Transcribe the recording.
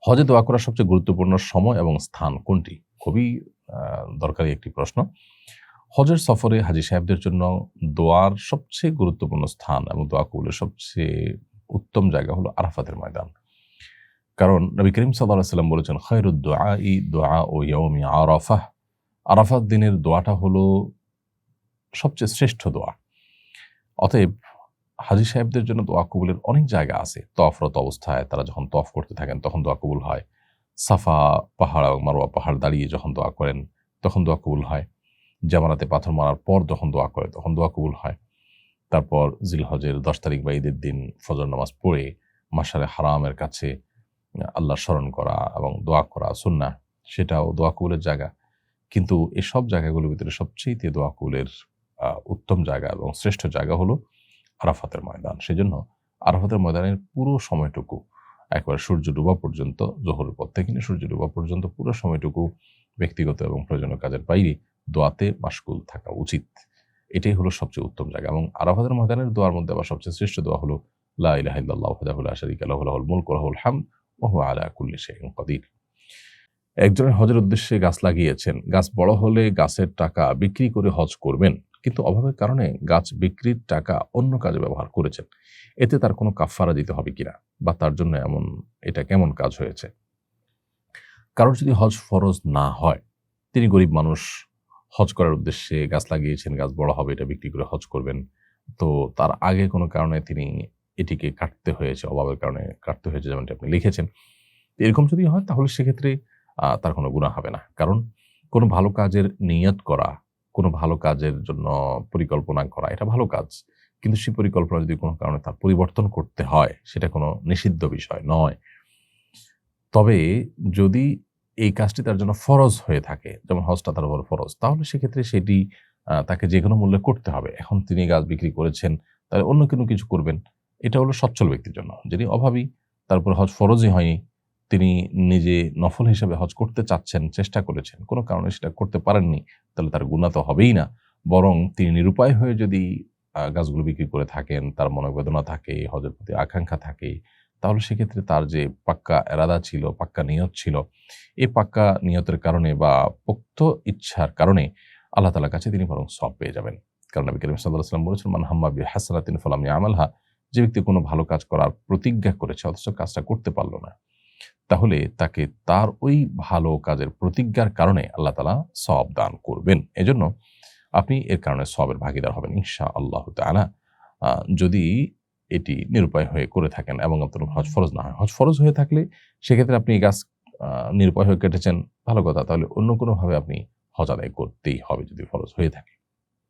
হজে দোয়া করার সবচেয়ে গুরুত্বপূর্ণ সময় এবং স্থান কোনটি? খুবই দরকারি একটি প্রশ্ন। হজের সফরে হাজী সাহেবদের জন্য দোয়ার সবচেয়ে গুরুত্বপূর্ণ স্থান এবং দোয়া কবুলের সবচেয়ে উত্তম জায়গা হলো আরাফাতের ময়দান। কারণ নবী করিম সাল্লাল্লাহু আলাইহি ওয়াসাল্লাম বলেছেন, খায়রুদ দুআই দুআউ ইয়াউমি আরাফাহ। আরাফাত দিনের দোয়াটা হলো সবচেয়ে শ্রেষ্ঠ দোয়া। অতএব হাজী সাহেবদের জন্য দোয়া কবুলের অনেক জায়গা আছে। তওয়াফরত অবস্থায় তারা যখন তওয়াফ করতে থাকেন তখন দোয়া কবুল হয়। সাফা পাহাড় এবং মারওয়া পাহাড় দাঁড়িয়ে যখন দোয়া করেন তখন দোয়া কবুল হয়। জামারাতে পাথর মারার পর যখন দোয়া করে তখন দোয়া কবুল হয়। তারপর জিলহজের ১০ তারিখ বা ঈদের দিন ফজর নামাজ পড়ে মাশারে হারামের কাছে আল্লাহর স্মরণ করা এবং দোয়া করা সুন্নাহ, সেটাও দোয়া কবুলের জায়গা। কিন্তু এসব জায়গাগুলোর ভিতরে সবচেয়ে দোয়া কবুলের উত্তম জায়গা এবং শ্রেষ্ঠ জায়গা হলো আরাফাতের ময়দান। সেজন্য আরাফাতের ময়দানের পুরো সময়টুকু একবারে সূর্য ডোবা পর্যন্ত, জোহরের পর থেকে নিয়ে সূর্য ডোবা পর্যন্ত পুরো সময়টুকু ব্যক্তিগত এবং প্রয়োজনীয় কাজের বাইরে দোয়াতে মাশগুল থাকা উচিত। এটাই হলো সবচেয়ে উত্তম জায়গা। এবং আরাফাতের ময়দানের দোয়ার মধ্যে আবার সবচেয়ে শ্রেষ্ঠ দোয়া হলো লা ইলাহা ইল্লাল্লাহু ওয়াহদাহু লা শারীকা লাহু লাহুল মুলকু ওয়া লাহুল হামদ ওয়া হুয়া আলা কুল্লি শাইইন কাদির। একজনের হজের উদ্দেশ্যে গাছ লাগিয়েছেন। গাছ বড় হলে গাছের টাকা বিক্রি করে হজ করবেন। কিন্তু অভাবের কারণে গাছ বিক্রির টাকা অন্য কাজে ব্যবহার করেছেন। এতে তার কোনো কাফফারা দিতে হবে কিনা? বা তার জন্য এটা কেমন কাজ হয়েছে? কারোর যদি হজ ফরজ না হয়, তিনি গরিব মানুষ, হজ করার উদ্দেশ্যে গাছ লাগিয়েছেন, গাছ বড় হবে এটা বিক্রি করে হজ করবেন। তো তার আগে কোনো কারণে তিনি এটিকে কাটতে হয়েছে, অভাবের কারণে কাটতে হয়েছে যেমনটি আপনি লিখেছেন। এরকম যদি হয় তাহলে সেক্ষেত্রে তার কোনো গুনাহ হবে না। কারণ কোনো ভালো কাজের নিয়ত করা, কোনো ভালো কাজের জন্য পরিকল্পনা করা এটা ভালো কাজ। কিন্তু সেই পরিকল্পনা যদি কোনো কারণে তার পরিবর্তন করতে হয়, সেটা কোনো নিষিদ্ধ বিষয় নয়। তবে যদি এই কাজটি তার জন্য ফরজ হয়ে থাকে, যেমন হজটা তার উপর ফরজ, তাহলে সেক্ষেত্রে সেটি তাকে যেকোনো মূল্যে করতে হবে। এখন তিনি গাছ বিক্রি করেছেন, তাহলে অন্য কোনো কিছু করবেন। এটা হলো সচ্ছল ব্যক্তির জন্য। যিনি অভাবী, তার উপর হজ ফরজই হয়নি, তিনি নিজে নফল হিসেবে হজ করতে চাচ্ছেন, চেষ্টা করেছেন, কোনো কারণে সেটা করতে পারেননি, তাহলে তার গুনাহ তো হবেই না। বরং তিনি নিরুপায় হয়ে যদি গাছগুলো বিক্রি করে থাকেন, তার মনোবেদনা থাকে, হজের প্রতি আকাঙ্ক্ষা থাকে, তাহলে সেক্ষেত্রে তার যে পাক্কা এরাদা ছিল, পাক্কা নিয়ত ছিল, এই পাক্কা নিয়তের কারণে বা পোক্ত ইচ্ছার কারণে আল্লাহ তাআলার কাছে তিনি বরং সওয়াব পেয়ে যাবেন। কারণ নবী করিম সাল্লাল্লাহু আলাইহি ওয়াসাল্লাম বলেছেন, মান হাম্মা বিহাসানাতিন ফালাম ইয়ামালহা, যে ব্যক্তি কোনো ভালো কাজ করার প্রতিজ্ঞা করেছে অথচ কাজটা করতে পারল না, তাহলে তাকে তার ওই ভালো কাজের প্রতিজ্ঞার কারণে আল্লাহ তাআলা সওয়াব দান করবেন। এজন্য আপনি এর কারণে সওয়াবের ভাগীদার হবেন ইনশাআল্লাহু তাআলা। যদি এটি নিরুপায় হয়ে করে থাকেন এবং আপনার হজ ফরজ না হয়। হজ ফরজ হয়ে থাকলে সেক্ষেত্রে আপনি গাছ নিরুপায় হয়ে কেটেছেন, ভালো কথা। তাহলে অন্য কোনোভাবে আপনি হজ আদায় করতেই হবে যদি ফরজ হয়ে থাকে।